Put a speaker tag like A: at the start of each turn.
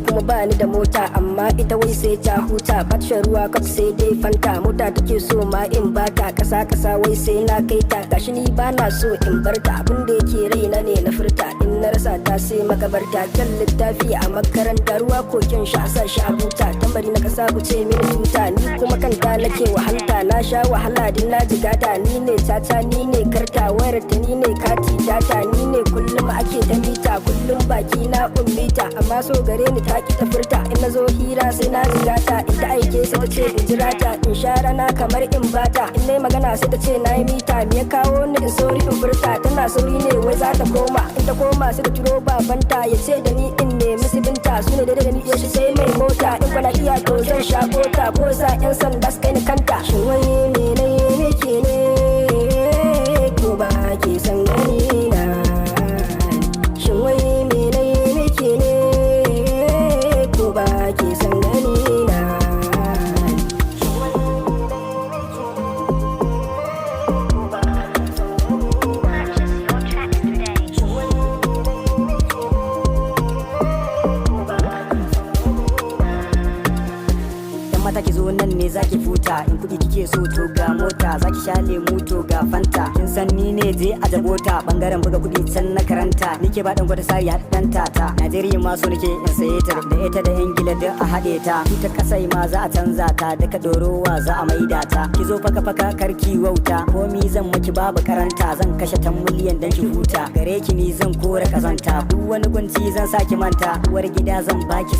A: kuma bani da mota amma ita wai sai ta huta bacin ruwa kaf sai dai fanta mota take so ma in bata kasa wai sai na kai ta gashi ni bana so in barta abin da yake raina ne na furta in na rasa ta sai makabarta kan littafi a makaranta ruwa kokin sha sa shi a buta tambari na kasa ku ce mini tuta ni kuma kanta nake wahalta na sha wahala din na jigata ni ne tata ni ne karta wayar ta ni ne kati data ni ne kullum ake ta mita kullum baki na ummita amma so gare ni ta ki ta furta in nazo hira sai na jigata in ta aike sai ta ce in jira ta in sha rana kamar in bata in nayi magana sai ta ce na yi mita me ya kawo ni in sauri in furta tana sauri ne wai za ta koma in ta koma sai ta turo babanta ya ce da ni in nemi sibinta su ne daidai da ni yaushe sai mai mota in kwana iya to zan sha kota ko sa yan sanda su kai ni kanta shin wani mene nake ne ko ba ke san gani na shin wai mene nake ne ko ba ke san gani na mata ki zo nan ne zaki futa in kudi kike so to ga mota zaki sha lemu to ga fanta kin san ni ne je a jabota bangaren buga kudi can na karanta nike ba dan gwada sai ya dan tata Najeriya ma so nake in saye ta da ita da Ingila da a hade ta ita kasai ma za a canza ta daga dorowa za a maida ta ki zo faka karki wauta komi zan miki babu karanta zan kashe 10 miliyan dan ki huta gare ki ni zan kore kazanta duk wani gunci zan saki manta uwar gida zan baki